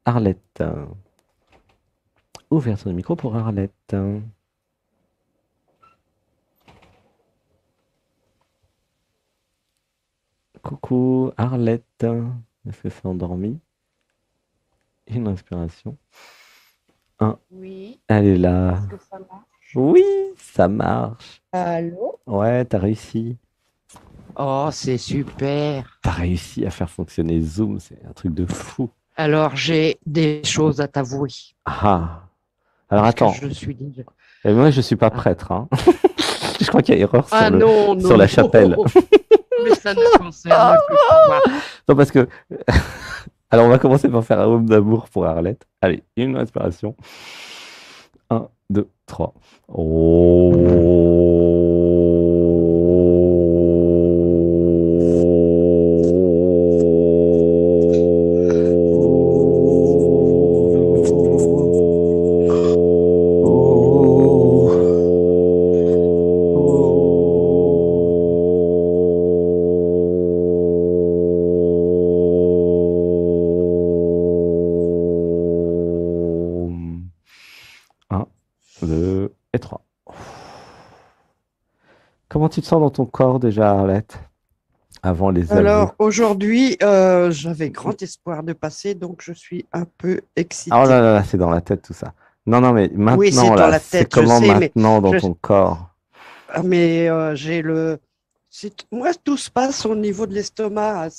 Arlette. Ouverture de micro pour Arlette. Coucou Arlette. Est-ce que c'est endormi? Une inspiration. Un. Oui, Elle est est-ce là. que ça marche? Oui, ça marche. Allô? Ouais, t'as réussi. Oh, c'est super. T'as réussi à faire fonctionner Zoom. C'est un truc de fou. Alors, j'ai des choses à t'avouer, Ah. Alors parce que attends. je suis déjà... Et moi, je suis pas Ah, prêtre, hein. Je crois qu'il y a erreur ah non, sur non, la non. chapelle. Mais ça ne concerne que toi. Non, parce que. Alors, on va commencer par faire un homme d'amour pour Arlette. Allez, une respiration. Un, 2, 3. Oh, oh, Un, 2 et 3. Comment tu te sens dans ton corps déjà, Arlette, avant les aveux? Alors, aujourd'hui, j'avais grand espoir de passer, donc je suis un peu Ah, oh là excitée. là, là, c'est dans la tête tout ça. Non, non, mais Oui, c'est maintenant, dans là, la c'est tête, je comment sais, mais maintenant dans je, ton corps? j'ai le... Moi, tout se passe au niveau de l'estomac.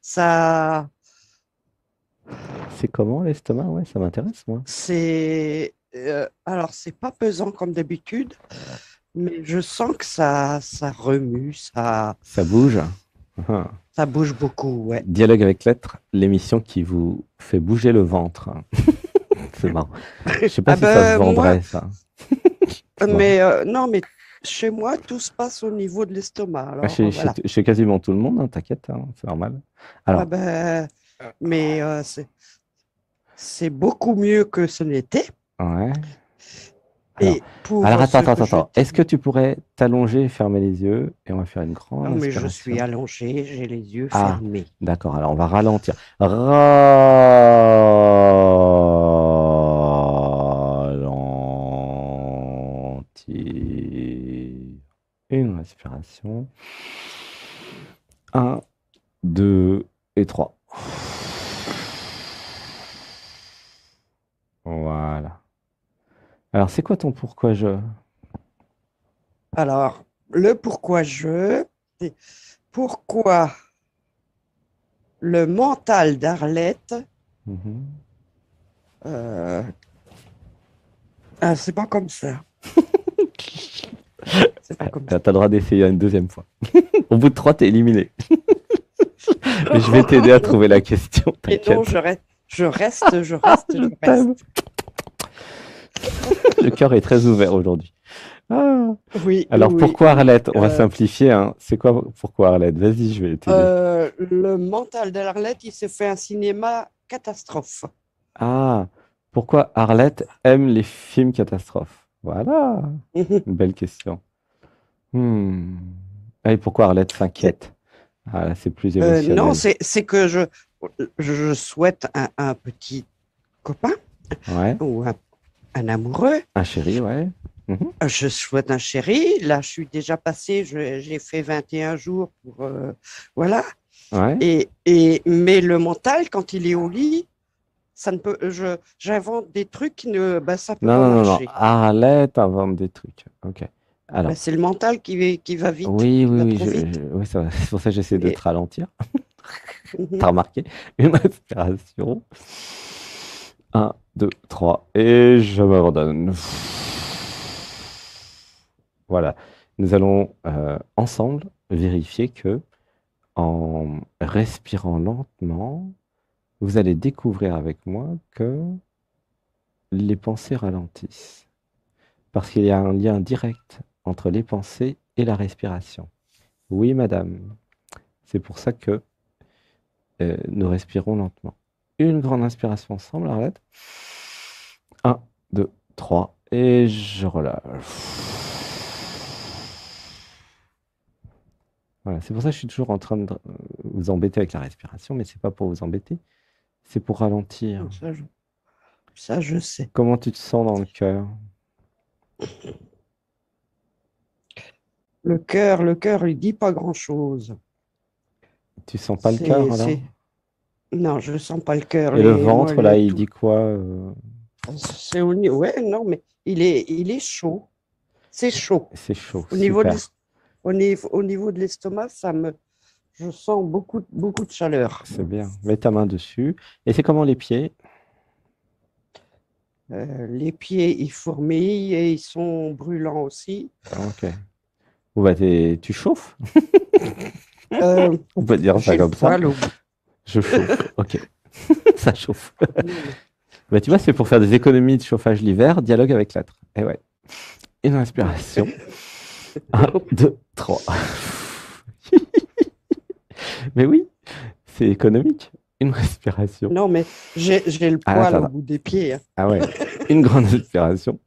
Ça, C'est comment l'estomac? Ouais, ça m'intéresse, moi. alors, c'est pas pesant comme d'habitude, mais je sens que ça remue, Ça bouge. Ah. ça bouge beaucoup, ouais. Dialogue avec l'être, l'émission qui vous fait bouger le ventre. C'est marrant. Je sais pas Ah si ça se ben, moi, vendrait, ça. C'est marrant. non, mais chez moi, tout se passe au niveau de l'estomac. Ah, Alors, voilà. chez quasiment tout le monde, hein, t'inquiète, hein, c'est normal. Ah Alors, ben, mais c'est beaucoup mieux que ce n'était. ouais. Alors, Et pour alors attends, ce attends, que attends, je attends. Est-ce que dis, tu pourrais t'allonger et fermer les yeux et on va faire une grande non, mais je suis inspiration. allongée, j'ai les yeux Ah, fermés. d'accord. Alors, on va ralentir. Ralentir. Une respiration. Un, 2 et 3. Voilà. Alors, c'est quoi ton pourquoi je... Alors, le pourquoi c'est pourquoi le mental d'Arlette, Mhm. euh, ah, c'est pas comme ça. C'est pas comme T'as ça. le droit d'essayer une deuxième fois. Au bout de 3, t'es éliminé. Mais je vais t'aider à trouver la question, Et non, t'inquiète. je reste, Je je t'aime. reste. Le cœur est très ouvert aujourd'hui. Ah. Oui, Alors oui, pourquoi oui. Arlette? On va simplifier, hein. C'est quoi pourquoi Arlette? Vas-y, je vais t'aider. Le mental d'Arlette, il s'est fait un cinéma catastrophe. Ah, pourquoi Arlette aime les films catastrophes? Voilà, une belle question. Hmm. Ah, et pourquoi Arlette C'est- s'inquiète? Ah, là, c'est plus non, émotionnel. c'est que je souhaite un petit copain Ouais, ou un amoureux. un chéri, ouais. Mhm. Je souhaite un chéri. Là, je suis déjà passé, j'ai fait 21 jours pour, voilà. Ouais. Mais le mental, quand il est au lit, ça ne peut, j'invente des trucs qui ne, ben, ça peut Non, pas non, non, non. marcher. Arlette invente des trucs. Ok. Ben, Alors, c'est le mental qui va vite, oui, qui oui, va oui, trop vite. oui, ça va. C'est pour ça que j'essaie de te Et, ralentir. mhm. T'as remarqué? Une respiration. Un, 2, 3. Et je m'abandonne. Voilà. Nous allons ensemble vérifier que en respirant lentement, vous allez découvrir avec moi que les pensées ralentissent. Parce qu'il y a un lien direct entre les pensées et la respiration. Oui, madame. C'est pour ça que nous respirons lentement. Une grande inspiration ensemble, Arlette. Un, 2, 3. Et je relâche. Voilà, c'est pour ça que je suis toujours en train de vous embêter avec la respiration, mais c'est pas pour vous embêter, C'est pour ralentir. Ça, je sais. Comment tu te sens dans le cœur? Le cœur, il dit pas grand-chose. Tu sens pas le C'est, cœur alors? c'est... Non, je sens pas le cœur. Et le Moi, ventre, là, il dit quoi? c'est au niveau. Ouais, non, mais il est chaud. C'est chaud. C'est chaud, Au niveau de super. l'est- au niveau de l'estomac, je sens beaucoup de chaleur. C'est bien. Mets ta main dessus. Et c'est comment les pieds? Les pieds, ils fourmillent et ils sont brûlants aussi. Ok. Bon, bah, tu chauffes? Euh, On peut dire ça j'ai le comme ça. poil au bout. Je chauffe. Ok. Ça chauffe. Non, mais Bah, tu vois, c'est pour faire des économies de chauffage l'hiver, dialogue avec l'être. Et ouais. Une respiration. Un, deux, trois. Mais oui, c'est économique. Une respiration. non, mais j'ai le Ah, poil attends, au attends. bout des pieds, hein. Ah ouais. Une grande respiration.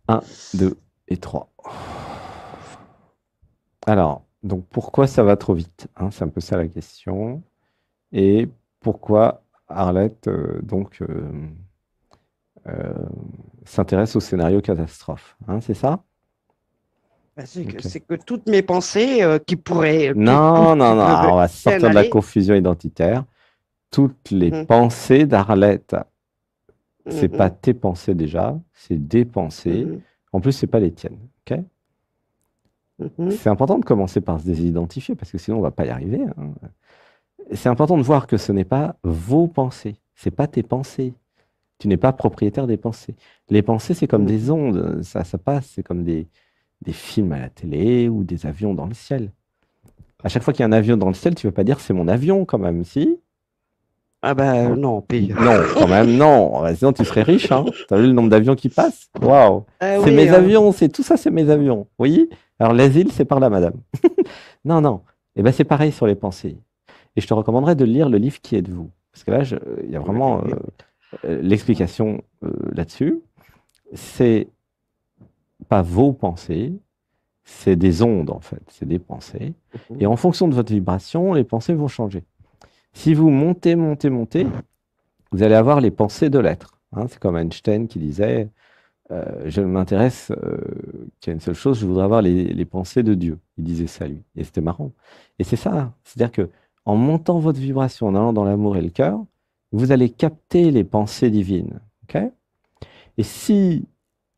Un, deux et trois. Alors, donc pourquoi ça va trop vite, hein, c'est un peu ça la question. Et pourquoi Arlette euh, s'intéresse au scénario catastrophe, hein, c'est ça? Ben, Ok. c'est que toutes mes pensées Non, non, qui non, peuvent alors on va bien sortir de la aller. confusion identitaire. Toutes les Mhm, pensées d'Arlette, c'est pas mhm, tes pensées déjà, c'est des pensées. mhm, En plus, c'est pas les tiennes. Ok. mhm, C'est important de commencer par se désidentifier parce que sinon on va pas y arriver, hein. C'est important de voir que ce n'est pas vos pensées, c'est pas tes pensées. Tu n'es pas propriétaire des pensées. Les pensées, c'est comme des mhm. ondes, ça passe, c'est comme des films à la télé ou des avions dans le ciel. À chaque fois qu'il y a un avion dans le ciel, tu ne vas pas dire c'est mon avion quand même, si? Ah ben Non, non, pire. non, quand même, non. Sinon, tu serais riche, hein. Tu as vu le nombre d'avions qui passent? Waouh! Ah C'est oui, mes avions, c'est tout ça, c'est mes avions. Oui? Alors, l'asile, c'est par là, madame. Non, non. Eh ben, c'est pareil sur les pensées. Et je te recommanderais de lire le livre Qui êtes-vous? Parce que là, il y a vraiment l'explication là-dessus. C'est pas vos pensées, c'est des ondes en fait, c'est des pensées. Et Mhm, en fonction de votre vibration, les pensées vont changer. Si vous montez, montez, montez, vous allez avoir les pensées de l'être, hein. C'est comme Einstein qui disait, je m'intéresse qu'à une seule chose, je voudrais avoir les pensées de Dieu. Il disait ça lui. Et c'était marrant. Et c'est ça, c'est-à-dire que en montant votre vibration, en allant dans l'amour et le cœur, vous allez capter les pensées divines. Ok. Et si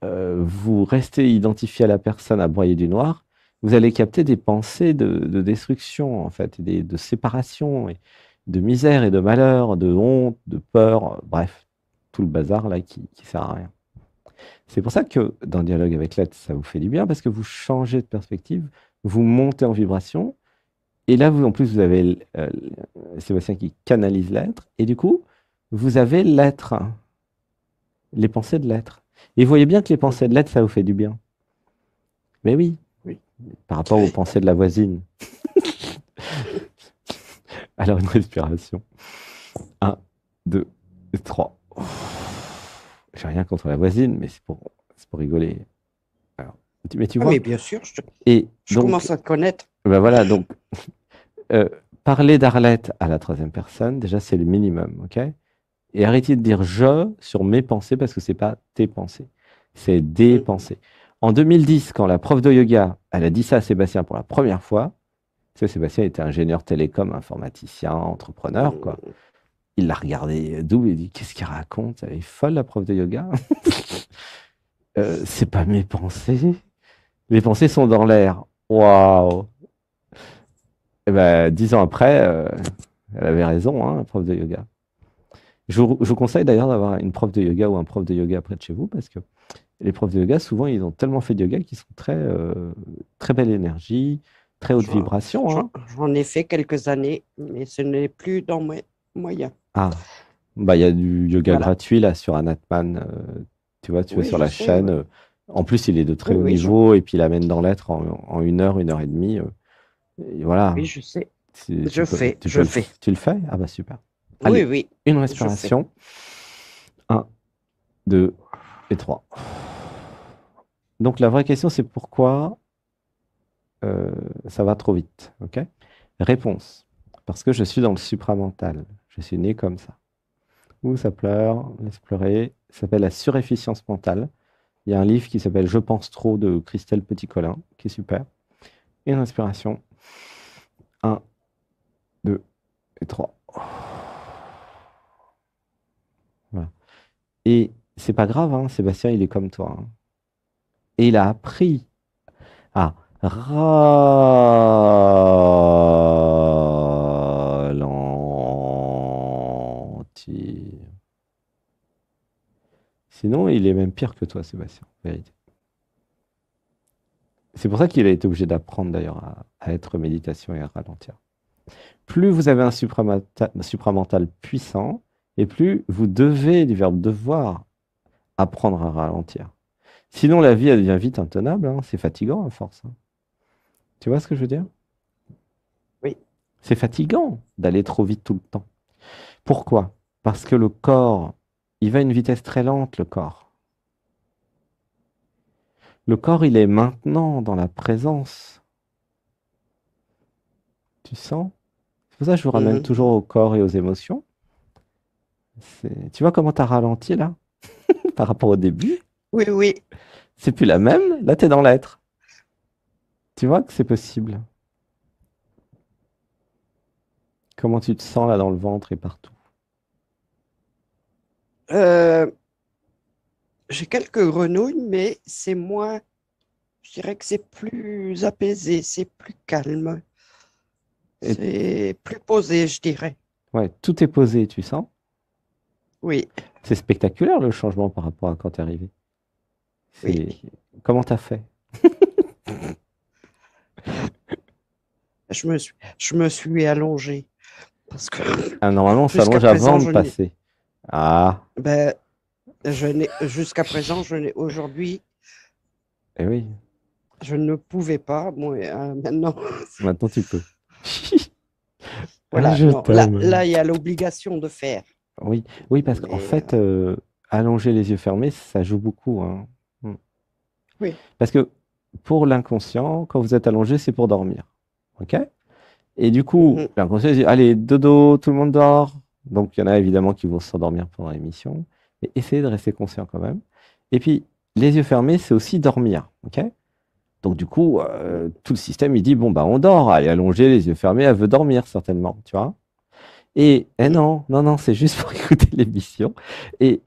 vous restez identifié à la personne à broyer du noir, vous allez capter des pensées de destruction, en fait, de séparation, et de misère et de malheur, de honte, de peur, bref, tout le bazar là qui sert à rien. C'est pour ça que dans Dialogue avec l'être, ça vous fait du bien, parce que vous changez de perspective, vous montez en vibration, et là, vous, en plus, vous avez Sébastien qui canalise l'être, et du coup, vous avez l'être, les pensées de l'être. Et vous voyez bien que les pensées de mhm. l'être, ça vous fait du bien. Mais oui, Oui. par rapport aux pensées de la voisine. Alors, une respiration. Un, deux, trois. J'ai rien contre la voisine, mais c'est pour rigoler. Alors, mais tu Ah vois, mais bien sûr, et je donc, commence à te connaître. ben voilà, donc, euh, parler d'Arlette à la troisième personne, déjà, c'est le minimum, ok? Et arrêtez de dire je sur mes pensées parce que c'est pas tes pensées, c'est des Mhm, pensées. En 2010, quand la prof de yoga, elle a dit ça à Sébastien pour la première fois, tu sais, Sébastien était ingénieur télécom, informaticien, entrepreneur, quoi. mhm. Il l'a regardé double, il dit, qu'est-ce qu'il raconte? Elle est folle, la prof de yoga. C'est pas mes pensées. Les pensées sont dans l'air. Waouh! Et ben, 10 ans après, elle avait raison, hein, la prof de yoga. Je vous conseille d'ailleurs d'avoir une prof de yoga ou un prof de yoga près de chez vous parce que les profs de yoga, souvent, ils ont tellement fait de yoga qu'ils sont très belle énergie, très haute J'en vibration, hein. j'en ai fait quelques années, mais ce n'est plus dans mes moyens. Ah, bah, il y a du yoga Voilà. gratuit là sur Anatman. Tu vas Oui, sur je la sais, chaîne. oui. En plus, il est de très Oui, haut oui, niveau et puis il amène dans l'être en 1 heure, 1 heure et demie. Et oui, voilà, je sais. Je tu fais. tu le fais? Ah bah super. Oui, Allez, oui, une je fais. respiration. Un, deux et trois. Donc la vraie question, c'est pourquoi euh, ça va trop vite. Ok. Réponse. Parce que je suis dans le supramental. Je suis né comme ça. Ouh, ça pleure, laisse pleurer. Ça s'appelle la surefficience mentale. Il y a un livre qui s'appelle Je pense trop de Christelle Petit-Colin, qui est super. Une respiration. Un, 2 et 3. Voilà. Et c'est pas grave, hein, Sébastien, il est comme toi, hein. Et il a appris à ralentir. Sinon, il est même pire que toi, Sébastien, en vérité. C'est pour ça qu'il a été obligé d'apprendre d'ailleurs à être méditation et à ralentir. Plus vous avez un supramental puissant, et plus vous devez, du verbe devoir, apprendre à ralentir. Sinon, la vie, elle devient vite intenable, hein. C'est fatigant à force, hein. Tu vois ce que je veux dire? Oui. C'est fatigant d'aller trop vite tout le temps. Pourquoi? Parce que le corps, il va à une vitesse très lente, le corps. Le corps, il est maintenant dans la présence. Tu sens? C'est pour ça que je vous ramène Mhm. toujours au corps et aux émotions. Tu vois comment tu as ralenti là, par rapport au début? Oui, oui. C'est plus la même. Là, tu es dans l'être. Tu vois que c'est possible. Comment tu te sens là dans le ventre et partout? Euh, j'ai quelques grenouilles, mais c'est moins, je dirais que c'est plus apaisé, c'est plus calme, Et, c'est plus posé, je dirais. ouais, tout est posé, tu sens? Oui, C'est spectaculaire le changement par rapport à quand tu es arrivé. oui. C'est... Comment tu as fait? Je me suis allongée parce que Ah, normalement, on jusqu'à s'allonge présent, avant de passer. Ah, ben, jusqu'à présent, aujourd'hui, eh oui, je ne pouvais pas. Moi, maintenant, maintenant tu peux. Ah, voilà, je non, là, t'aime. il y a l'obligation de faire. Oui, oui, parce qu'en Mais fait, allonger les yeux fermés, ça joue beaucoup, hein. Mm. oui. Parce que pour l'inconscient, quand vous êtes allongé, c'est pour dormir. OK? Et du coup, Mhm, l'inconscient il dit, allez, dodo, tout le monde dort. Donc, il y en a évidemment qui vont s'endormir pendant l'émission. Mais essayez de rester conscient quand même. Et puis, les yeux fermés, c'est aussi dormir. OK? Donc, du coup, tout le système, il dit, bon, bah, on dort. Allez, allongée, les yeux fermés, elle veut dormir, certainement. Tu vois? Et mhm, non, non, non, c'est juste pour écouter l'émission. Et,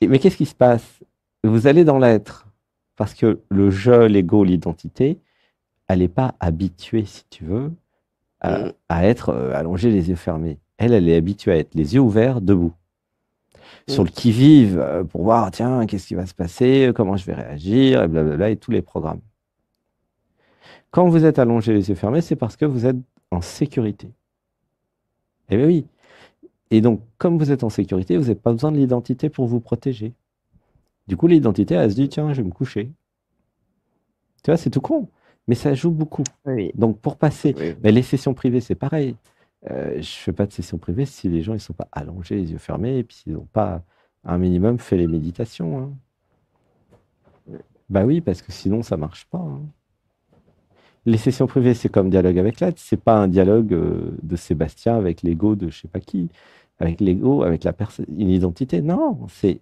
mais qu'est-ce qui se passe? Vous allez dans l'être. Parce que le je, l'ego, l'identité, elle n'est pas habituée, si tu veux, mhm, à être allongée, les yeux fermés. Elle, elle est habituée à être les yeux ouverts, debout. Sur mhm, le qui-vive, pour voir, tiens, qu'est-ce qui va se passer, comment je vais réagir, et blablabla, et tous les programmes. Quand vous êtes allongé, les yeux fermés, c'est parce que vous êtes en sécurité. Eh bien oui. Et donc, comme vous êtes en sécurité, vous n'avez pas besoin de l'identité pour vous protéger. Du coup, l'identité, elle se dit, tiens, je vais me coucher. Tu vois, c'est tout con, mais ça joue beaucoup. oui, Donc, pour passer, oui, mais les sessions privées, c'est pareil. Je ne fais pas de sessions privées si les gens ne sont pas allongés, les yeux fermés, et puis s'ils n'ont pas un minimum fait les méditations, hein. Bah oui, parce que sinon, ça ne marche pas, hein. Les sessions privées, c'est comme dialogue avec l'être. C'est pas un dialogue de Sébastien avec l'ego de je sais pas qui, avec l'ego, avec la personne, une identité. Non, c'est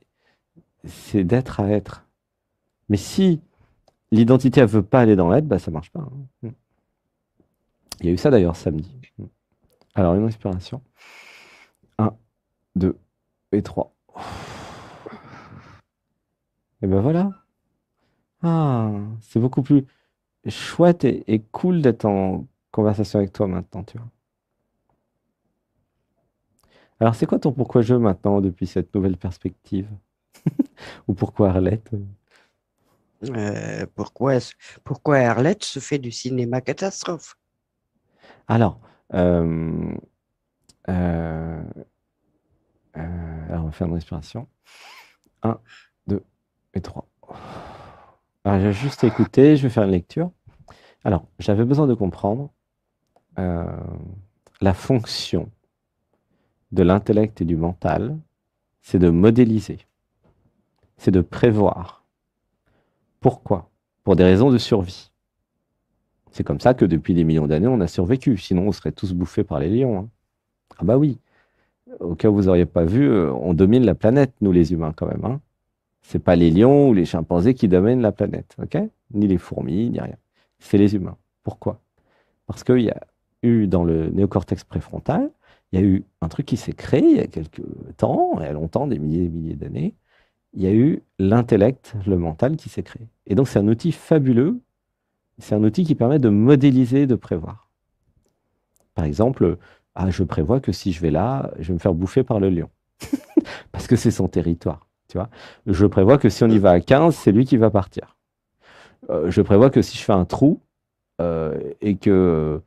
d'être à être. Mais si l'identité, elle veut pas aller dans l'être, bah ça marche pas, hein. Il y a eu ça d'ailleurs samedi. Alors, une inspiration. Un, 2 et 3. Et ben voilà. Ah, c'est beaucoup plus chouette et cool d'être en conversation avec toi maintenant, tu vois. Alors, c'est quoi ton pourquoi je maintenant depuis cette nouvelle perspective? Ou pourquoi Arlette? pourquoi Arlette se fait du cinéma catastrophe? Alors, euh, euh, alors, on va faire une respiration. Un, 2 et 3. Alors, j'ai juste écouté, je vais faire une lecture. Alors, j'avais besoin de comprendre euh, la fonction de l'intellect et du mental, c'est de modéliser, c'est de prévoir. Pourquoi? Pour des raisons de survie. C'est comme ça que depuis des millions d'années, on a survécu. Sinon, on serait tous bouffés par les lions, hein. Ah bah oui. Au cas où vous n'auriez pas vu, on domine la planète, nous les humains, quand même. Hein. C'est pas les lions ou les chimpanzés qui dominent la planète, ok? Ni les fourmis, ni rien. C'est les humains. Pourquoi? Parce qu'il y a eu dans le néocortex préfrontal, il y a eu un truc qui s'est créé il y a quelques temps, il y a longtemps, des milliers et des milliers d'années. Il y a eu l'intellect, le mental qui s'est créé. Et donc c'est un outil fabuleux. C'est un outil qui permet de modéliser, de prévoir. Par exemple, je prévois que si je vais là, je vais me faire bouffer par le lion. Parce que c'est son territoire. Tu vois, je prévois que si on y va à 15, c'est lui qui va partir. Je prévois que si je fais un trou et que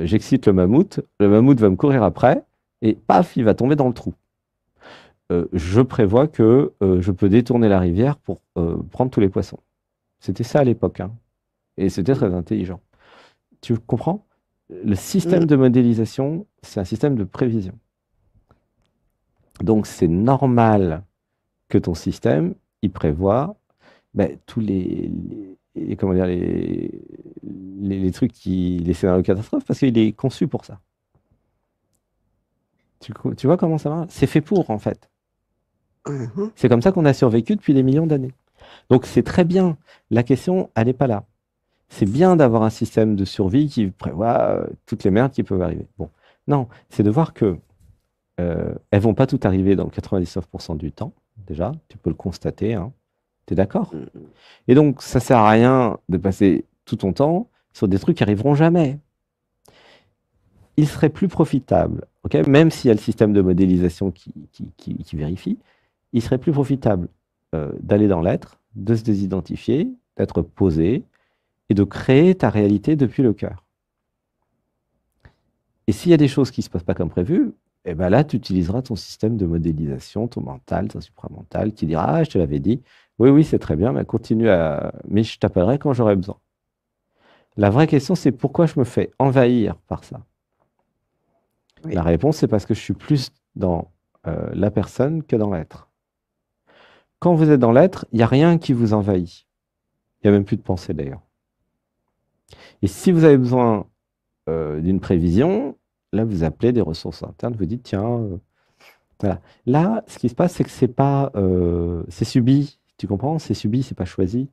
j'excite le mammouth va me courir après et paf, il va tomber dans le trou. Je prévois que je peux détourner la rivière pour prendre tous les poissons. C'était ça à l'époque, hein. Et c'était très intelligent. Tu comprends? Le système de modélisation, c'est un système de prévision. Donc c'est normal que ton système, il prévoit tous comment dire, les trucs les scénarios catastrophes, parce qu'il est conçu pour ça. Tu vois comment ça va? C'est fait pour, en fait. C'est comme ça qu'on a survécu depuis des millions d'années. Donc c'est très bien. La question, elle n'est pas là. C'est bien d'avoir un système de survie qui prévoit toutes les merdes qui peuvent arriver. Bon, non, c'est de voir que elles vont pas toutes arriver dans 99% du temps, déjà, tu peux le constater, hein. Tu es d'accord? Et donc, ça sert à rien de passer tout ton temps sur des trucs qui arriveront jamais. Il serait plus profitable, ok, même s'il y a le système de modélisation qui vérifie, il serait plus profitable d'aller dans l'être, de se désidentifier, d'être posé et de créer ta réalité depuis le cœur. Et s'il y a des choses qui ne se passent pas comme prévu, eh ben là, tu utiliseras ton système de modélisation, ton mental, ton supramental, qui dira: ah, je te l'avais dit, oui, oui, c'est très bien, mais continue à. Mais je t'appellerai quand j'aurai besoin. La vraie question, c'est pourquoi je me fais envahir par ça? Oui. La réponse, c'est parce que je suis plus dans la personne que dans l'être. Quand vous êtes dans l'être, il n'y a rien qui vous envahit. Il n'y a même plus de pensée d'ailleurs. Et si vous avez besoin d'une prévision, là, vous appelez des ressources internes, vous dites: tiens, voilà. Là, ce qui se passe, c'est que c'est pas, c'est subi. Tu comprends? C'est subi, c'est pas choisi.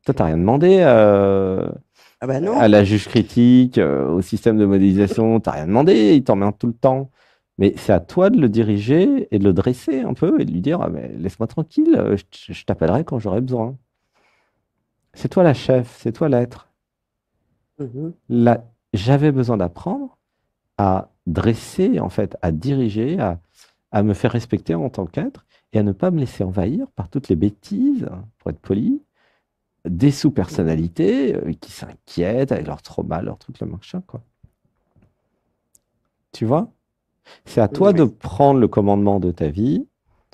Toi, t'as rien demandé Ah ben à non. la juge critique, au système de modélisation, t'as rien demandé, il t'emmerde tout le temps. Mais c'est à toi de le diriger et de le dresser un peu et de lui dire: ah, mais laisse-moi tranquille, je t'appellerai quand j'aurai besoin. C'est toi la chef, c'est toi l'être. Là, j'avais besoin d'apprendre à dresser, en fait, à diriger, à me faire respecter en tant qu'être et à ne pas me laisser envahir par toutes les bêtises, pour être poli, des sous-personnalités qui s'inquiètent avec leur trauma, leur truc, le machin, quoi. Tu vois? C'est à toi de Oui. prendre le commandement de ta vie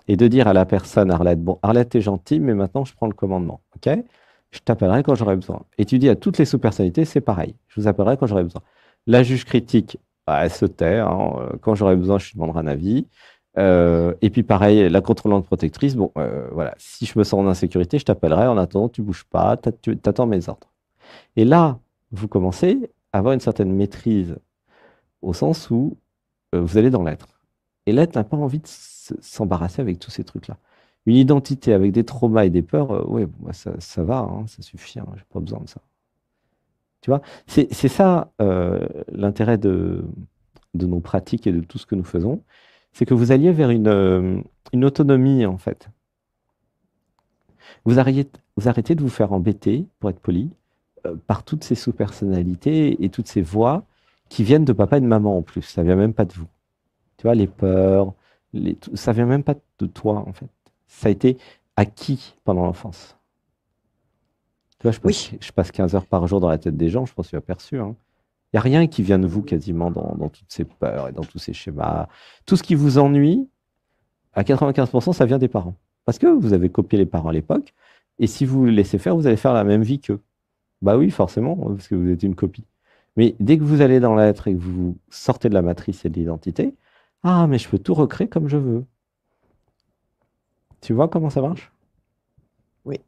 et de dire à la personne: Arlette, bon, Arlette, t'es gentille, mais maintenant je prends le commandement, ok? Je t'appellerai quand j'aurai besoin. Et tu dis à toutes les sous-personnalités: c'est pareil, je vous appellerai quand j'aurai besoin. La juge critique, elle se tait, hein, quand j'aurai besoin, je lui demanderai un avis. Et puis pareil, la contrôlante protectrice, bon, voilà, si je me sens en insécurité, je t'appellerai. En attendant, tu bouges pas, tu attends mes ordres. Et là, vous commencez à avoir une certaine maîtrise au sens où vous allez dans l'être. Et l'être n'a pas envie de s'embarrasser avec tous ces trucs-là. Une identité avec des traumas et des peurs, ouais, bah, ça va, hein, ça suffit, hein, j'ai pas besoin de ça. Tu vois, c'est ça l'intérêt de nos pratiques et de tout ce que nous faisons, c'est que vous alliez vers une autonomie, en fait. Vous arrêtez de vous faire embêter, pour être poli, par toutes ces sous-personnalités et toutes ces voix qui viennent de papa et de maman en plus. Ça vient même pas de vous. Tu vois, les peurs, ça vient même pas de toi, en fait. Ça a été acquis pendant l'enfance. Tu vois, Oui. je passe 15 heures par jour dans la tête des gens, je pense que tu as aperçu, hein. Il n'y a rien qui vient de vous quasiment dans toutes ces peurs et dans tous ces schémas. Tout ce qui vous ennuie, à 95%, ça vient des parents. Parce que vous avez copié les parents à l'époque, et si vous les laissez faire, vous allez faire la même vie qu'eux. Bah oui, forcément, parce que vous êtes une copie. Mais dès que vous allez dans l'être et que vous sortez de la matrice et de l'identité, ah, mais je peux tout recréer comme je veux. Tu vois comment ça marche? Oui.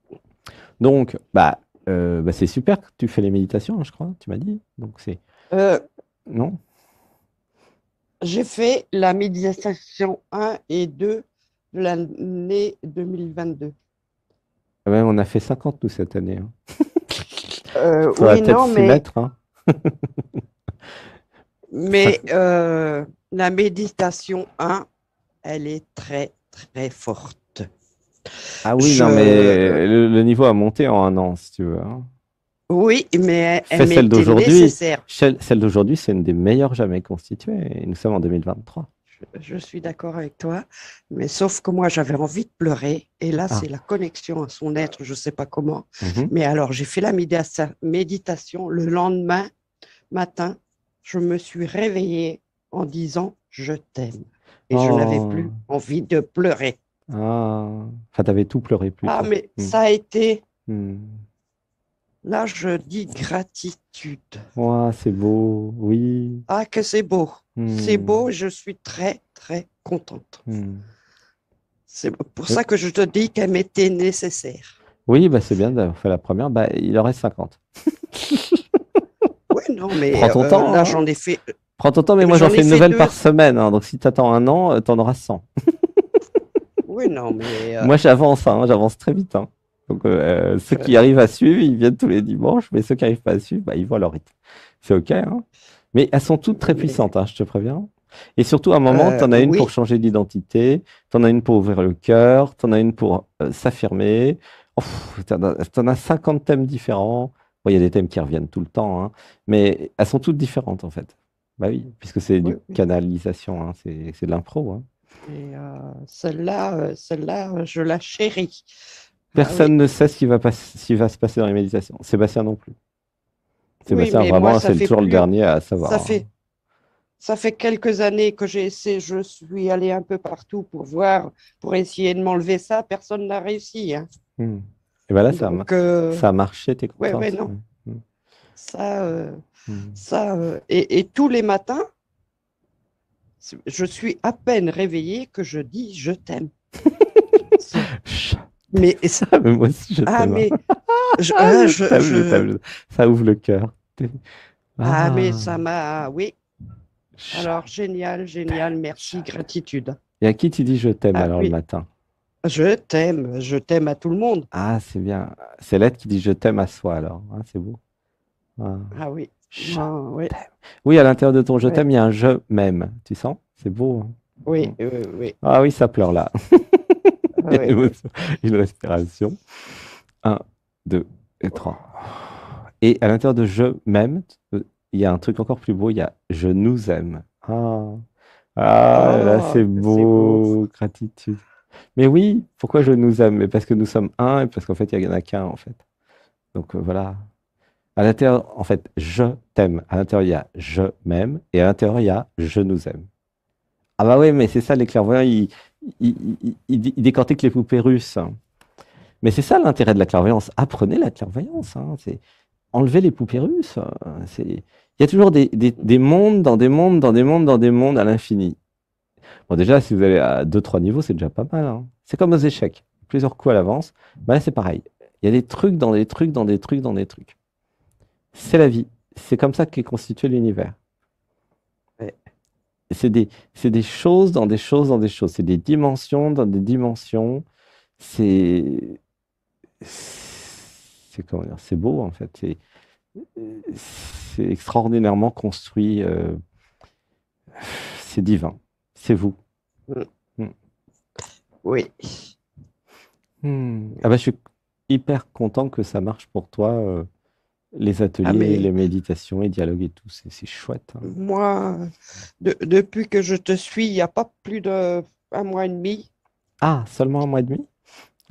Donc, c'est super que tu fais les méditations, hein, je crois, tu m'as dit. Donc c'est Euh, non? J'ai fait la méditation 1 et 2 de l'année 2022. Ouais, on a fait 50 nous cette année, hein. Faudrait Oui, peut-être non, s'y mais, mettre, hein. mais Cinq- la méditation 1, elle est très, très forte. Ah oui, non, Je, mais le niveau a monté en un an, si tu veux, hein. oui, mais elle Fais celle m'était d'aujourd'hui. nécessaire. Celle d'aujourd'hui, c'est une des meilleures jamais constituées. Et nous sommes en 2023. Je suis d'accord avec toi, mais sauf que moi, j'avais envie de pleurer. Et là, Ah. c'est la connexion à son être, je ne sais pas comment. Mhm. Mais alors, j'ai fait la méditation. Le lendemain matin, je me suis réveillée en disant je t'aime. Et je n'avais Oh. plus envie de pleurer. Ah. Enfin, t'avais tout pleuré Ah, plutôt. mais Hmm. ça a été, Hmm. là, je dis gratitude. Ouah, c'est beau. Oui. Ah, que c'est beau. C'est Hmm. beau, je suis très, très contente. Hmm. C'est pour Oui, ça que je te dis qu'elle m'était nécessaire. oui, bah, c'est bien d'avoir fait la première. Bah, il en reste 50. Oui, non, mais Prends ton temps, là, hein. Prends ton temps, mais moi, j'en j'en fais ai une fait nouvelle deux. par semaine, hein. Donc, si tu attends un an, t'en auras 100. Oui, non, mais Moi, j'avance, hein, j'avance très vite, hein. Donc, ceux qui arrivent à suivre, ils viennent tous les dimanches, mais ceux qui n'arrivent pas à suivre, bah, ils voient leur rythme. C'est OK, hein. Mais elles sont toutes très mais puissantes, hein, je te préviens. Et surtout, à un moment, tu en as une pour oui, changer d'identité, tu en as une pour ouvrir le cœur, tu en as une pour s'affirmer. Tu en as 50 thèmes différents. Bon, il y a des thèmes qui reviennent tout le temps, hein, mais elles sont toutes différentes, en fait. Bah oui, puisque c'est oui, du oui. canalisation, hein, c'est de l'impro, hein. Et celle-là, je la chéris. Ah oui, Personne ne sait ce qui va se passer dans les méditations. Sébastien non plus. oui, Sébastien, mais moi, vraiment, c'est toujours le dernier à ça savoir, hein. fait, ça fait quelques années que j'ai essayé, je suis allée un peu partout pour voir, pour essayer de m'enlever ça. Personne n'a réussi, hein. Hmm. Et bien là, Donc, ça a marché, t'es ouais, ouais, contente. non. Ouais. Hmm. Ça, Hmm. et tous les matins, je suis à peine réveillée que je dis je t'aime. C'est- Je Mais, t'aime. Mais moi aussi, je ah, t'aime, hein. mais, Ah, je t'aime, je t'aime. Ça ouvre le cœur. mais Ah. ça m'a, oui. Je Alors, génial, génial, t'aime. merci, gratitude. Et à qui tu dis je t'aime Ah alors le oui, matin? je t'aime à tout le monde. Ah, c'est bien. C'est l'être qui dit je t'aime à soi alors, hein, c'est beau. Ah. Ah oui, Je moi, oui, t'aime. Oui, à l'intérieur de ton je oui, t'aime, il y a un je m'aime. Tu sens? C'est beau, hein. oui, Mm. oui, Ah oui, ça pleure là. oui, oui, oui. Une respiration. Un, deux et trois. Et à l'intérieur de je m'aime, il y a un truc encore plus beau, il y a je nous aime. Ah, ah là, Oh, c'est que c'est beau. beau, gratitude. Mais oui, pourquoi je nous aime? Mais parce que nous sommes un et parce qu'en fait, il n'y en a qu'un en fait. Donc voilà. À l'intérieur, en fait, je t'aime. À l'intérieur, il y a je m'aime et à l'intérieur, il y a je nous aime. Ah bah oui, mais c'est ça, les clairvoyants, ils décortiquent les poupées russes, hein. Mais c'est ça l'intérêt de la clairvoyance. Apprenez la clairvoyance, hein. C'est enlever les poupées russes. Il y a toujours des mondes dans des mondes, dans des mondes, dans des mondes à l'infini. Bon, déjà, si vous allez à deux trois niveaux, c'est déjà pas mal, hein. C'est comme aux échecs. Plusieurs coups à l'avance. Bah là, c'est pareil. Il y a des trucs dans des trucs, dans des trucs, dans des trucs. C'est la vie. C'est comme ça qu'est constitué l'univers. Ouais. C'est des, c'est des choses dans des choses dans des choses. C'est des dimensions dans des dimensions. C'est, c'est comment dire, c'est beau en fait. C'est extraordinairement construit. C'est divin. C'est vous. Mm. Hmm. Oui, Ah bah, je suis hyper content que ça marche pour toi, les ah, ateliers, les mais méditations, les dialogues et tout. C'est chouette, hein. moi, depuis que je te suis, il n'y a pas plus de un mois et demi. Ah, seulement un mois et demi?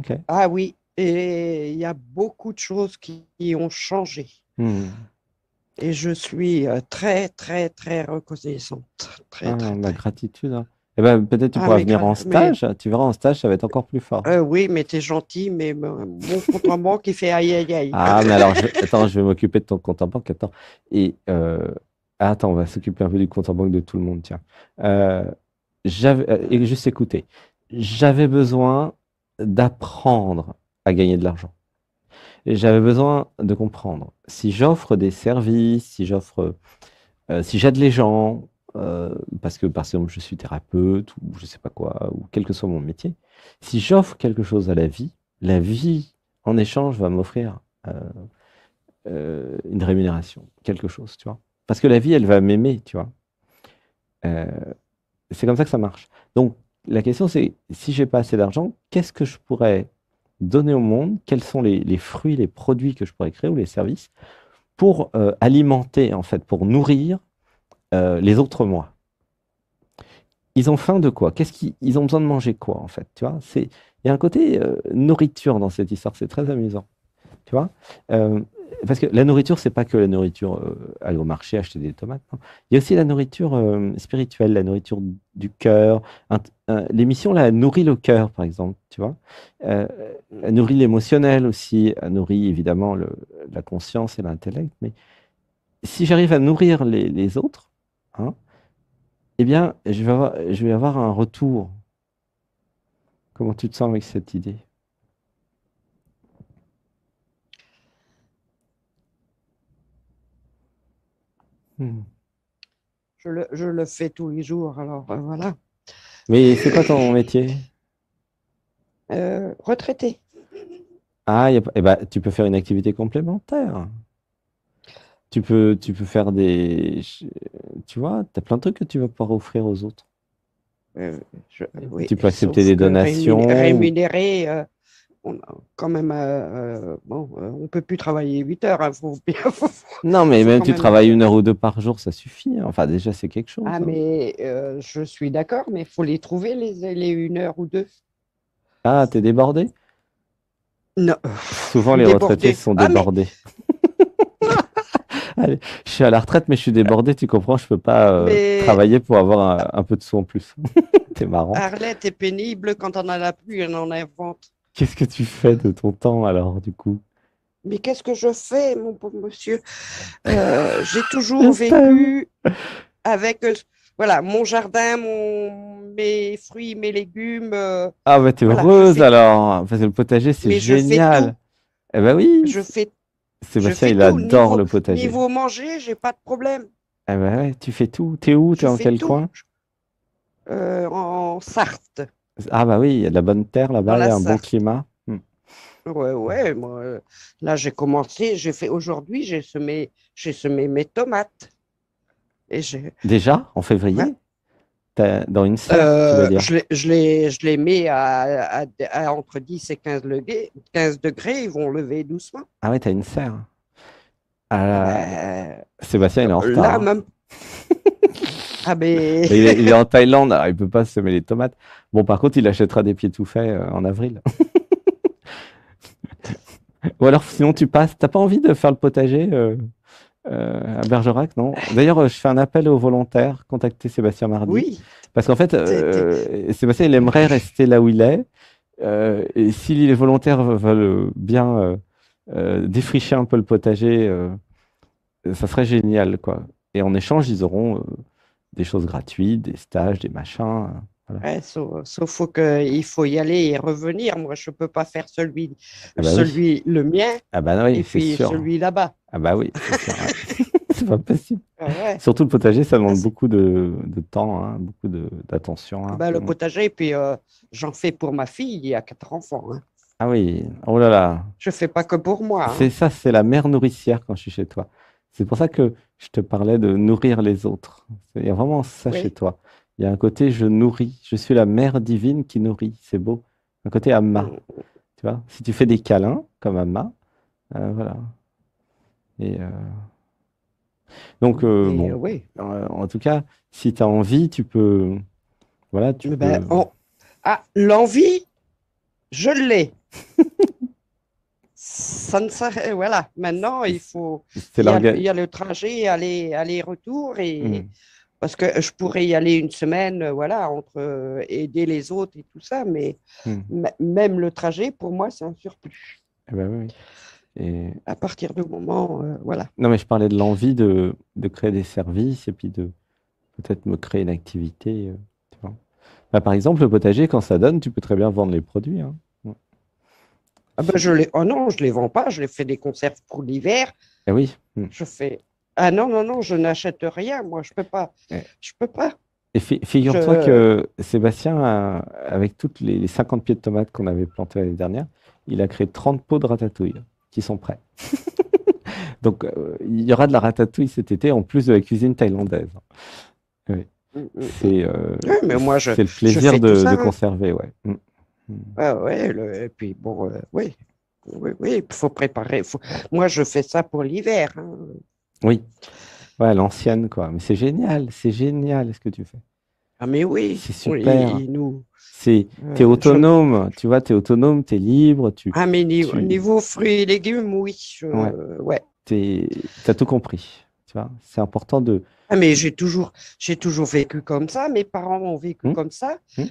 Ok. Ah oui, et il y a beaucoup de choses qui ont changé. Hmm. Et je suis très, très, très reconnaissante. Très, Ah, très, ma très. gratitude, hein. Eh ben, peut-être tu Ah, pourras venir en mais stage. Tu verras en stage, ça va être encore plus fort. oui, mais t'es gentil, mais mon compte en banque, il fait aïe, aïe, aïe. Ah, mais alors, attends, je vais m'occuper de ton compte en banque. Attends. Et attends, on va s'occuper un peu du compte en banque de tout le monde, tiens. Euh, et juste écouter. J'avais besoin d'apprendre à gagner de l'argent. Et j'avais besoin de comprendre. Si j'offre des services, si j'aide les gens, parce que par exemple je suis thérapeute ou je sais pas quoi, ou quel que soit mon métier, si j'offre quelque chose à la vie en échange va m'offrir euh, une rémunération, quelque chose, tu vois. Parce que la vie, elle va m'aimer, tu vois. Euh, c'est comme ça que ça marche. Donc la question c'est, si j'ai pas assez d'argent, qu'est-ce que je pourrais donner au monde? Quels sont les fruits, les produits que je pourrais créer ou les services pour alimenter, en fait, pour nourrir les autres moi? Ils ont faim de quoi? Ils ont besoin de manger quoi, en fait? Tu vois, il y a un côté nourriture dans cette histoire, c'est très amusant. Tu vois? Euh, Parce que la nourriture, c'est pas que la nourriture, aller au marché, acheter des tomates, non. Il y a aussi la nourriture spirituelle, la nourriture du cœur. L'émission, là, elle nourrit le cœur, par exemple, tu vois? Euh, Elle nourrit l'émotionnel aussi, elle nourrit évidemment la conscience et l'intellect. Mais si j'arrive à nourrir les autres, hein, eh bien, je vais avoir un retour. Comment tu te sens avec cette idée? Hmm. Je le fais tous les jours, alors voilà. Mais c'est quoi ton métier? Retraité. Ah, eh ben, tu peux faire une activité complémentaire. Tu peux faire tu vois, tu as plein de trucs que tu vas pouvoir offrir aux autres. Oui, Tu peux accepter sauf des que donations. rémunéré, on a quand même, bon, on peut plus travailler 8 heures, hein, Non, mais faut même quand tu même travailles être. 1 heure ou 2 par jour, ça suffit, hein. Enfin, déjà, c'est quelque chose, Ah, hein. mais je suis d'accord, mais il faut les trouver, les 1 heure ou 2. Ah, t'es débordé? Non, je Souvent, suis les retraités débordée. sont Ah, mais, débordés. Allez, je suis à la retraite, mais je suis débordé, tu comprends, je peux pas mais travailler pour avoir un peu de sous en plus. T'es marrant. Arlette est pénible quand on en a plus, elle en invente. Qu'est-ce que tu fais de ton temps alors, du coup? Mais qu'est-ce que je fais, mon pauvre monsieur? J'ai toujours Je t'aime. vécu avec voilà, mon jardin, mes fruits, mes légumes. Ah, bah, t'es Voilà, heureuse alors, parce que le potager, c'est mais je fais génial. tout. Eh ben oui, Je fais, je Sébastien, fais il tout. adore le potager. Niveau manger, j'ai pas de problème. Eh ben ouais, tu fais tout. T'es où? T'es Je en fais quel tout. coin? En Sarthe, Ah bah oui, il y a de la bonne terre dans là-bas, il y la a un bon Sarthe. climat. Hmm. Ouais, ouais, moi, là, j'ai commencé, aujourd'hui, j'ai semé mes tomates. Et j'ai, Déjà, en ouais. février? Dans une serre, tu veux dire? Je les mets à entre 10 et 15 degrés, ils vont lever doucement. Ah ouais, t'as une serre. Ah Ah là, ben, Sébastien, il est en retard, là, hein. même, ah ben, Mais il est en Thaïlande, alors il peut pas semer les tomates. Bon, par contre, il achètera des pieds tout faits en avril. Ou alors, sinon, tu passes. T'as pas envie de faire le potager à Bergerac, non? D'ailleurs, je fais un appel aux volontaires, contacter Sébastien mardi. oui, Parce qu'en fait, t'es- Sébastien, il aimerait rester là où il est. Et si les volontaires veulent bien défricher un peu le potager, ça serait génial, quoi. Et en échange, ils auront des choses gratuites, des stages, des machins. Voilà. ouais, sauf il faut y aller et revenir. Moi, je peux pas faire Ah bah oui. le mien Ah bah oui, et c'est puis sûr. celui là-bas. Ah bah oui, c'est sûr, ouais. C'est pas possible. Ah ouais. Surtout le potager, ça Ah, demande beaucoup de temps, hein, beaucoup d'attention, hein. ben, le Mm. potager, puis j'en fais pour ma fille, il y a 4 enfants, hein. Ah oui, oh là là. Je fais pas que pour moi, C'est hein. ça, c'est la mère nourricière quand je suis chez toi. C'est pour ça que je te parlais de nourrir les autres. Il y a vraiment ça chez Oui. toi. Il y a un côté je nourris. Je suis la mère divine qui nourrit. C'est beau. Un côté Amma. Mm. Tu vois, si tu fais des câlins comme Amma, voilà. Et donc, Mais bon, oui. en tout cas, si tu as envie, tu peux. Voilà, tu Ben, peux. ah, l'envie, je l'ai. Ça ne s'arrête- Voilà. Maintenant, C'est l'orga- il y a le trajet, aller-retour, et Hmm, parce que je pourrais y aller une semaine, voilà, entre aider les autres et tout ça, mais hmm. même le trajet, pour moi, c'est un surplus. Eh ben oui, oui. À partir du moment, voilà. Non, mais je parlais de l'envie de créer des services et puis de peut-être me créer une activité. Tu vois. Bah, par exemple, le potager, quand ça donne, tu peux très bien vendre les produits, hein. Ouais. Ah ben, oh non, je les vends pas, je les fais des conserves pour l'hiver. Eh oui. Hmm. Je fais. Ah non, non, non, je n'achète rien, moi, je peux pas. Ouais. Je peux pas. Et figure-toi Je... que Sébastien, avec toutes les 50 pieds de tomates qu'on avait plantés l'année dernière, il a créé 30 pots de ratatouille qui sont prêts. Donc, il y aura de la ratatouille cet été en plus de la cuisine thaïlandaise. Oui. Mm, mm, mm. C'est Oui, mais moi, c'est le je plaisir fais tout de ça, hein. conserver, ouais. Mm. Ah ouais, et puis bon, oui, oui, oui, il faut préparer. Moi, je fais ça pour l'hiver, hein. Oui, ouais, à l'ancienne, quoi. Mais c'est génial ce que tu fais. Ah mais oui, C'est oui, super. nous, T'es je... autonome, tu vois, t'es autonome, t'es libre, Ah mais tu, niveau fruits et légumes, oui, ouais, ouais. t'as tout compris, tu vois. C'est important de, Ah mais j'ai toujours vécu comme ça. Mes parents ont vécu Hmm, comme ça. hmm.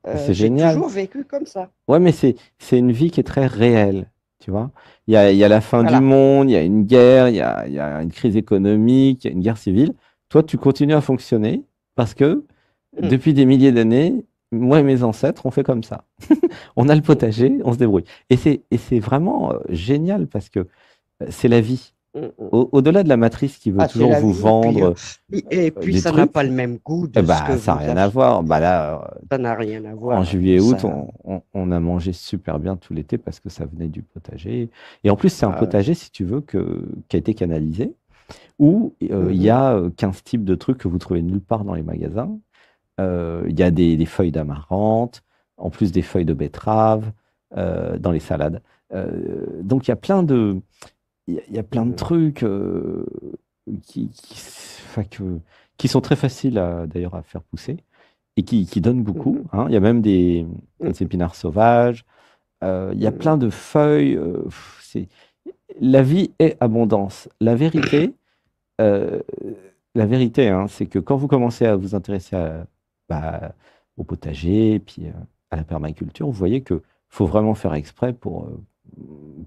C'est J'ai génial. toujours vécu comme ça. Ouais, mais c'est une vie qui est très réelle, tu vois. Il y a la fin du Voilà. monde, il y a une guerre, il y a une crise économique, il y a une guerre civile. Toi, tu continues à fonctionner parce que Mm, depuis des milliers d'années, moi et mes ancêtres, on fait comme ça. On a le mm, potager, on se débrouille. Et c'est vraiment génial parce que c'est la vie. mm, mm. Au-delà de la matrice qui veut Ah, c'est toujours la vous vie. vendre Et puis des ça n'a pas trucs, le même goût eh de ce que bah, ça n'a vous rien à aviez. voir. Bah là, Ça n'a rien à en voir. juillet, août, Ça. on a mangé super bien tout l'été parce que ça venait du potager. Et en plus, c'est un Ah, potager, si tu veux, qui a été canalisé, où il y mhm, a 15 types de trucs que vous trouvez nulle part dans les magasins. Il y a des feuilles d'amarante, en plus des feuilles de betterave, dans les salades. Donc, il y a plein de mhm, trucs enfin, qui sont très faciles d'ailleurs à faire pousser et qui donnent beaucoup, mhm, hein. Il y a même mhm, des épinards sauvages. Il y a mhm, plein de feuilles. La vie est abondance. Euh, la vérité, hein, c'est que quand vous commencez à vous intéresser bah, au potager, puis à la permaculture, vous voyez que faut vraiment faire exprès pour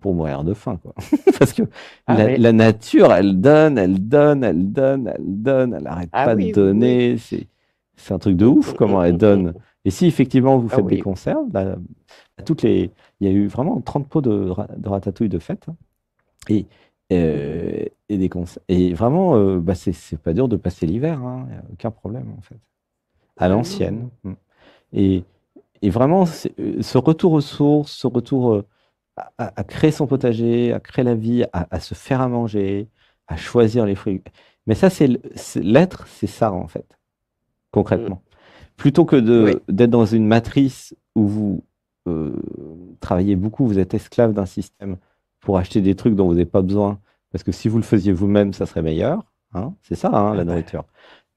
mourir de faim, quoi. Parce que Ah oui. la nature, elle donne, elle donne, elle donne, elle donne, elle n'arrête Ah pas de oui, oui, oui. donner. C'est un truc de ouf comment elle donne. Mm. Et si effectivement vous Ah faites des oui. conserves, là, il y a eu vraiment 30 pots de ratatouille de fête, hein. Et, Mhm, et vraiment, bah, c'est pas dur de passer l'hiver, hein, y a aucun problème en fait. À ah non, l'ancienne. non. Et, et vraiment, ce retour aux sources, ce retour à créer son potager, à créer la vie, à se faire à manger, à choisir les fruits. Mais ça, l'être, c'est ça en fait, Mm. concrètement. Plutôt que Oui. d'être dans une matrice où vous euh, travaillez beaucoup, vous êtes esclave d'un système pour acheter des trucs dont vous n'avez pas besoin, parce que si vous le faisiez vous-même, ça serait meilleur, hein. C'est ça, hein, Ah la ben, nourriture.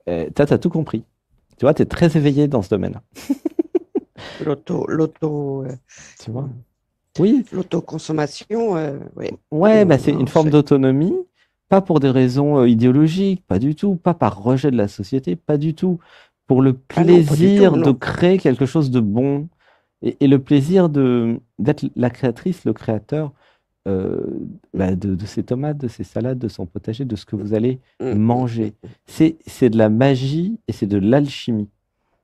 T'as tout compris. Tu vois, tu es très éveillé dans ce domaine-là. l'auto, Tu vois? Oui, l'autoconsommation, oui. ouais, bah, c'est une Non, forme c'est. d'autonomie, pas pour des raisons idéologiques, pas du tout, pas par rejet de la société, pas du tout, pour le Ah non, pas du tout, plaisir de non. créer quelque chose de bon et le plaisir d'être la créatrice, le créateur euh, bah, de ces tomates, de ces salades, de son potager, de ce que vous allez Mm, mm, manger. mm. C'est de la magie et c'est de l'alchimie.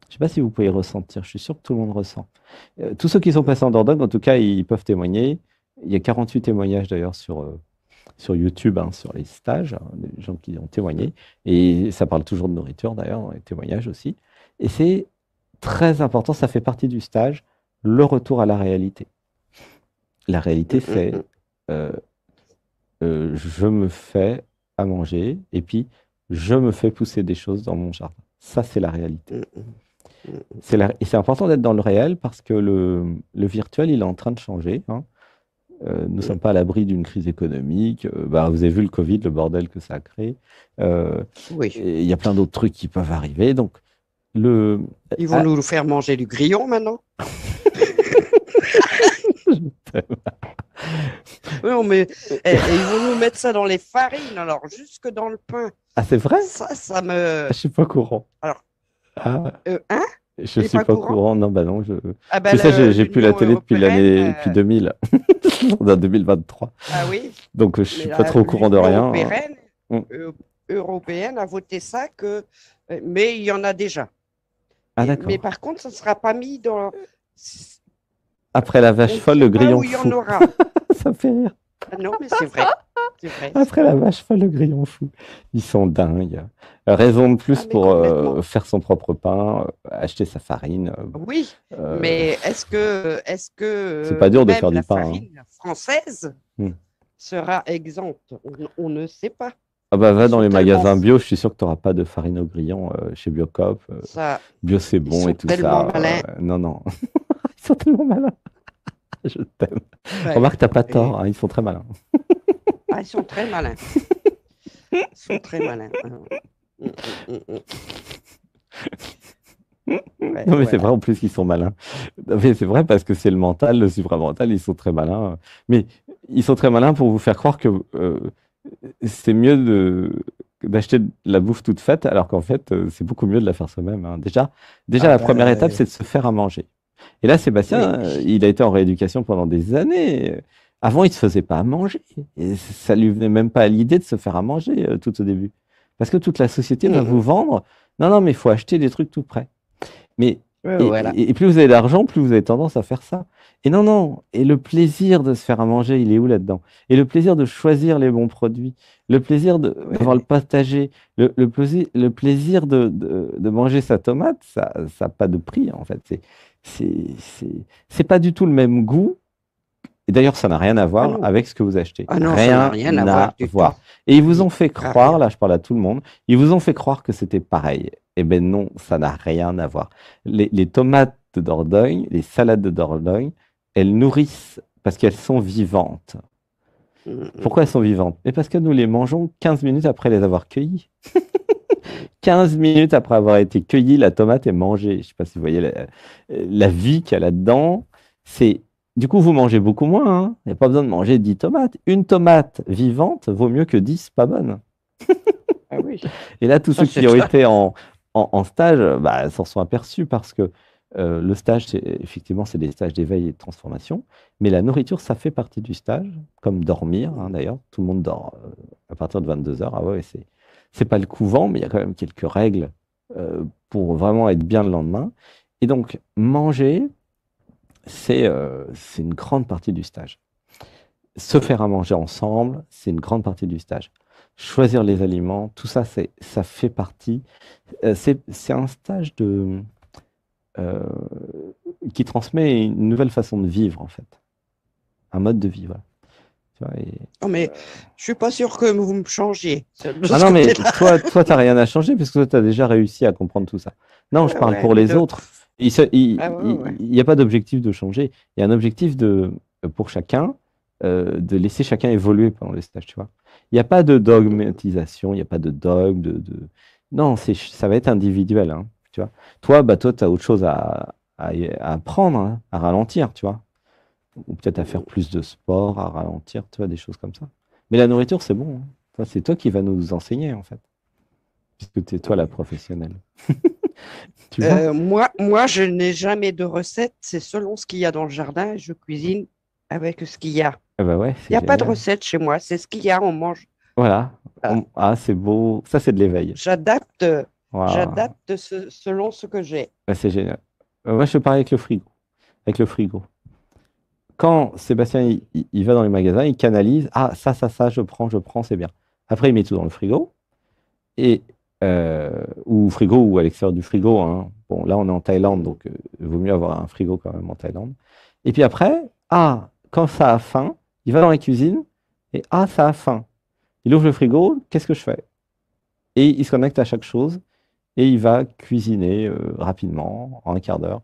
Je ne sais pas si vous pouvez ressentir, je suis sûr que tout le monde ressent. Tous ceux qui sont passés en Dordogne, en tout cas, ils peuvent témoigner. Il y a 48 témoignages d'ailleurs sur YouTube, hein, sur les stages, hein, des gens qui ont témoigné. Et ça parle toujours de nourriture d'ailleurs, dans les témoignages aussi. Et c'est très important, ça fait partie du stage, le retour à la réalité. La réalité, Mm, mm, c'est mm, euh, je me fais à manger et puis je me fais pousser des choses dans mon jardin. Ça, c'est la réalité. mm, mm, mm. Et c'est important d'être dans le réel parce que le virtuel, il est en train de changer, hein. Nous ne Mm. sommes pas à l'abri d'une crise économique. Bah, vous avez vu le Covid, le bordel que ça a créé. Euh, Oui. et il y a plein d'autres trucs qui peuvent arriver. Donc, le... Ils vont ah, nous faire manger du grillon maintenant. Non, mais ils vont nous mettre ça dans les farines, alors jusque dans le pain. ah, c'est vrai? Ça me. Je suis pas au courant. Alors, Ah, hein? je Tu n'es suis pas pas au courant? courant. Non, bah non. Ah Tu ben, sais, j'ai plus la l'Union télé européenne, depuis 2000. On est en 2023. ah oui, Donc, je mais suis pas trop au courant de l'Union rien, hein. européenne, Mm. euh, européenne a voté ça mais il y en a déjà. Ah, Mais d'accord. par contre, ça ne sera pas mis dans. Après la On vache ne folle, sait le pas grillon où il y en fou. aura. Ça me fait rire. Ah non, mais c'est vrai. C'est vrai, c'est Après la vrai. vache folle, le grillon fou. Ils sont dingues. Raison de Ah, plus mais pour complètement. faire son propre pain, acheter sa farine. Oui, Euh, mais est-ce que c'est pas dur de faire même du la pain, hein. farine française Hmm. sera exempte? On ne sait pas. Ah bah Ils va dans sont les tellement, magasins bio, je suis sûr que tu n'auras pas de farine au grillon chez Biocoop. ça, Bio c'est ils bon sont et tout ça. tellement malins. Non, non. Ils sont tellement malins. Je t'aime. Ben, Remarque, t'as pas et- tort, hein, ils sont très malins. ah, ils sont très malins. Ils sont très malins. Mm, mm, mm. Ouais, Non mais c'est vrai voilà. en plus qu'ils sont malins. Non, mais c'est vrai parce que c'est le mental, le supramental, ils sont très malins. Mais ils sont très malins pour vous faire croire que c'est mieux d'acheter de la bouffe toute faite, alors qu'en fait, c'est beaucoup mieux de la faire soi-même, hein. Déjà, Ah la première étape, ben, c'est de se faire à manger. Et là, oui. Sébastien, il a été en rééducation pendant des années. Avant, il ne se faisait pas à manger. Et ça lui venait même pas à l'idée de se faire à manger tout au début. Parce que toute la société va vous Mm, vendre, non, non, mais il faut acheter des trucs tout prêts. Mais voilà. et plus vous avez d'argent, plus vous avez tendance à faire ça. Et non, non. Et le plaisir de se faire à manger, il est où là-dedans? Et le plaisir de choisir les bons produits, le plaisir Oui, d'avoir le oui. potager, le plaisir de manger sa tomate, ça n'a pas de prix en fait. C'est pas du tout le même goût. Et d'ailleurs, ça n'a rien à Ah voir non. avec ce que vous achetez. Ah non, ça n'a Rien rien à voir à du tout. voir. Et ils vous ont fait Ah, croire, rien. là je parle à tout le monde, ils vous ont fait croire que c'était pareil. Eh ben non, ça n'a rien à voir. Les tomates de Dordogne, les salades de Dordogne, elles nourrissent parce qu'elles sont vivantes. Mm, Pourquoi elles mm, sont vivantes? Et parce que nous les mangeons 15 minutes après les avoir cueillies. mm. 15 minutes après avoir été cueillie, la tomate est mangée. Je ne sais pas si vous voyez la vie qu'il y a là-dedans. C'est Du coup, vous mangez beaucoup moins, hein. Il n'y a pas besoin de manger 10 tomates. Une tomate vivante vaut mieux que 10 pas bonnes. Ah oui, Et là, tous ça ceux c'est qui ont ça. été en stage, bah, s'en sont aperçus parce que le stage, effectivement, c'est des stages d'éveil et de transformation. Mais la nourriture, ça fait partie du stage, comme dormir, hein, d'ailleurs. Tout le monde dort à partir de 22 heures. Ah ouais, c'est pas le couvent, mais il y a quand même quelques règles pour vraiment être bien le lendemain. Et donc, manger, c'est une grande partie du stage. Se Mm, faire à manger ensemble, c'est une grande partie du stage. Choisir les aliments, tout ça, ça fait partie. C'est un stage euh, qui transmet une nouvelle façon de vivre, en fait. Un mode de vie, voilà. Tu vois, non, mais je suis pas sûr que vous me changiez de ah ce non, mais côté-là. toi, t'as rien à changer parce que toi, tu as déjà réussi à comprendre tout ça. Non, je Ouais, parle ouais, pour mais les autres. ah ouais, ouais. Il n'y a pas d'objectif de changer. Il y a un objectif pour chacun, de laisser chacun évoluer pendant le stage, tu vois. Il n'y a pas de Mm, mm, dogmatisation, il n'y a pas de dogme, Non, ça va être individuel, hein, tu vois. Toi, tu as autre chose à apprendre, hein, à ralentir, tu vois. Ou peut-être à faire mm. plus de sport, à ralentir, tu vois, des choses comme ça. Mais la nourriture, c'est bon, hein. Ça, c'est toi qui vas nous enseigner, en fait, puisque tu es toi la Oui. professionnelle. Tu vois? Moi, je n'ai jamais de recette. C'est selon ce qu'il y a dans le jardin et je cuisine avec ce qu'il y a. Eh ben ouais, Il c'est n'y a pas de génial. recette chez moi. C'est ce qu'il y a. On mange. Voilà. Voilà. Ah, c'est beau. Ça, c'est de l'éveil. J'adapte, Waouh. j'adapte selon ce que j'ai. Ouais, c'est génial. Moi, je te parlais avec le frigo. Avec le frigo. Quand Sébastien il va dans les magasins, il canalise. Ah, ça, je prends, c'est bien. Après, il met tout dans le frigo. Et, ou frigo ou à l'extérieur du frigo, hein. Bon, là, on est en Thaïlande, Mm, donc il vaut mieux avoir un frigo quand même en Thaïlande. Et puis après, ah, quand ça a faim, il va dans la cuisine et ah, ça a faim. Il ouvre le frigo, qu'est-ce que je fais? Et il se connecte à chaque chose et il va cuisiner rapidement, en un quart d'heure.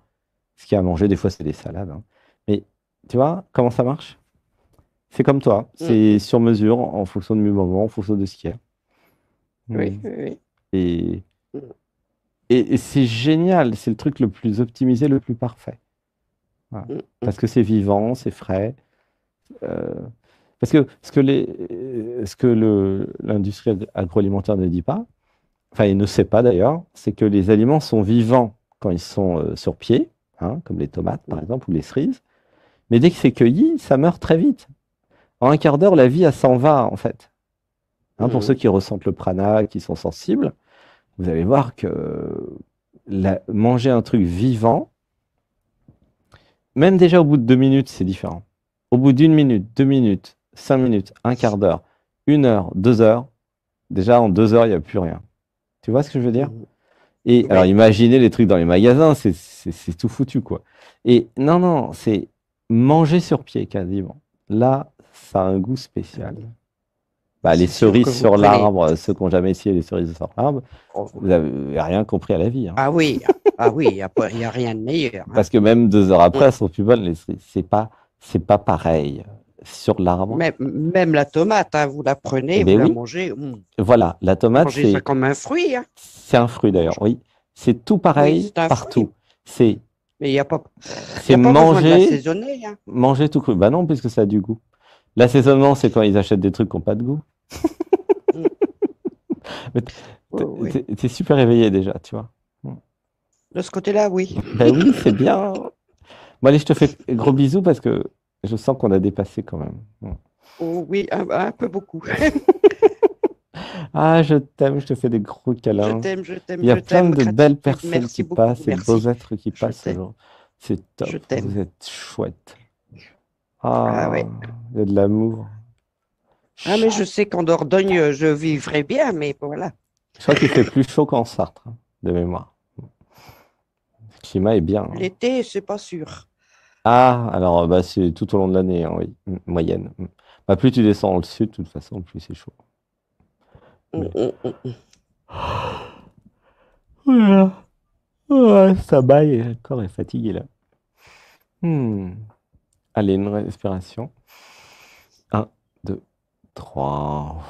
Ce qu'il y a à manger, des fois, c'est des salades, hein. Mais tu vois comment ça marche? C'est comme toi, mm, c'est mm. sur mesure, en fonction de mes moments, en fonction de ce qu'il y a. Oui, Hmm. oui, oui. Et, Mm, et c'est génial, c'est le truc le plus optimisé, le plus parfait. Voilà. mm, mm. Parce que c'est vivant, c'est frais. euh, Parce que ce que l'industrie agroalimentaire ne dit pas, enfin, il ne sait pas d'ailleurs, c'est que les aliments sont vivants quand ils sont sur pied, hein, comme les tomates par Mm, exemple, ou les cerises, mais dès que c'est cueilli, ça meurt très vite. En un quart d'heure, la vie, elle s'en va, en fait. Hein, pour ceux mm. qui ressentent le prana, qui sont sensibles, vous allez voir que manger un truc vivant, même déjà au bout de 2 minutes, c'est différent. Au bout d'1 minute, 2 minutes, 5 minutes, un quart d'heure, 1 heure, 2 heures, déjà en 2 heures, il n'y a plus rien. Tu vois ce que je veux dire? Mhm. Et alors, Oui, imaginez les trucs dans les magasins, c'est tout foutu, quoi. Et non, non, c'est manger sur pied, quasiment. Là, ça a un goût spécial. Bah, les c'est sûr cerises que vous sur prenez. l'arbre, ceux qui n'ont jamais essayé les cerises sur l'arbre, Oh, vous n'avez rien compris à la vie, hein. ah oui, ah oui, il y a rien de meilleur, hein. Parce que même 2 heures Mm. après, elles sont plus bonnes, les cerises. C'est pas pareil. Sur l'arbre, Même la tomate, hein, vous la eh prenez, vous bien la oui, mangez, voilà, la tomate, mangez ça comme un fruit, hein. c'est un fruit On d'ailleurs, mange- oui. C'est tout Oui, pareil c'est un partout. fruit, C'est mais il y c'est a pas besoin de manger, l'assaisonner, hein. manger tout cru. Bah non, puisque ça a du goût. L'assaisonnement, c'est quand ils achètent des trucs qui n'ont pas de goût. Mm. Mais Oui, oui. t'es super éveillé déjà, tu vois. De ce côté-là, oui. Ben oui, c'est bien. Bon, allez, je te fais gros bisous parce que je sens qu'on a dépassé quand même. Oh, oui, un peu beaucoup. Ah, je t'aime, je te fais des gros Je câlins. t'aime, je t'aime, Il y a je plein t'aime. de belles Gratitude, personnes qui merci beaucoup, passent et de beaux merci. êtres qui Je passent t'aime, aujourd'hui. C'est je top, t'aime. vous êtes chouettes. Ah Ah, oui. il y a de l'amour. Ah, mais Chat. je sais qu'en Dordogne, je vivrai bien, mais voilà. Je crois qu'il fait plus chaud qu'en Sarthe, hein, de mémoire. Le climat est bien, hein. L'été, c'est pas sûr. Ah, alors bah, c'est tout au long de l'année, hein, oui, moyenne. Bah, plus tu descends dans le sud, de toute façon, plus c'est chaud. Mais... Mm. Voilà. Ouais, ça baille, et le corps est fatigué là. Hmm. Allez, une respiration. Un, 2, 3.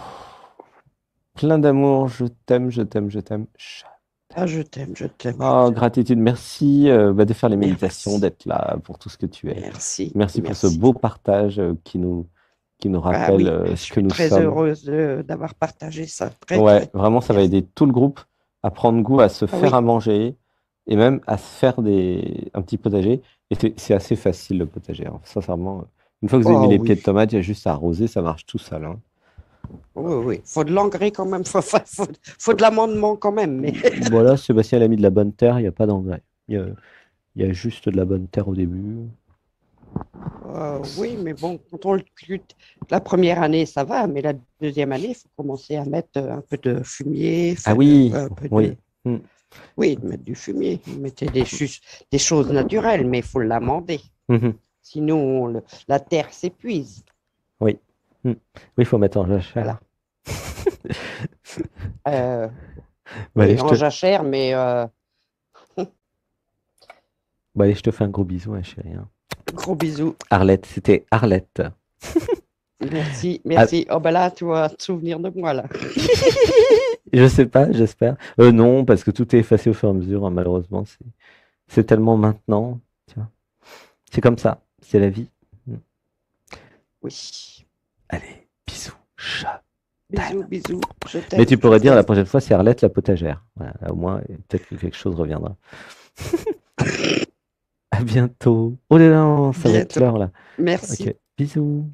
Plein d'amour, je t'aime, je t'aime, je t'aime. Ah, je t'aime, je t'aime, je Oh, t'aime. gratitude, merci bah, de faire les méditations, Merci, d'être là pour tout ce que tu es. merci, Merci pour ce merci. beau partage qui nous Ah rappelle oui, je ce que suis nous très sommes. heureuse d'avoir partagé ça. Très, Ouais, très. vraiment, ça va Merci. aider tout le groupe à prendre goût à se Ah faire oui, à manger et même à se faire un petit potager. Et c'est assez facile le potager, hein. Sincèrement, une fois que vous avez mis oh les pieds oui, de tomates, il y a juste à arroser, ça marche tout seul, hein. oui, oui. Faut de l'engrais quand même, faut de l'amendement quand même. Mais Voilà, Sébastien il a mis de la bonne terre, il n'y a pas d'engrais. Il y a juste de la bonne terre au début. oui, mais bon, quand on le cultive, la première année, ça va, mais la deuxième année, il faut commencer à mettre un peu de fumier, Ah faire oui, un peu de. oui. Hmm. Oui, mettre du fumier. Vous mettez des choses naturelles, mais il faut l'amender. Mhm. Sinon, la terre s'épuise. Oui. Hmm. Oui, il faut mettre en Voilà. jachère. Euh, Bon, allez, oui, en jachère, mais je te fais un gros bisou, hein, chérie, hein. gros bisous. Arlette, c'était Arlette. Merci, Ah, merci. Oh, ben là, tu vas te souvenir de moi, là. je sais pas, j'espère. Non, parce que tout est effacé au fur et à mesure, hein, malheureusement. C'est tellement maintenant. Tiens. C'est comme ça, c'est la vie. Hmm. Oui. Allez, bisous, chat. Bisous, bisous. Je Mais t'aime, tu je pourrais dire la t'aime. prochaine fois, c'est Arlette la potagère. Voilà, au moins, peut-être que quelque chose reviendra. À bientôt. Oh là là, ça va être Bientôt. l'heure là. Merci. Ok, bisous.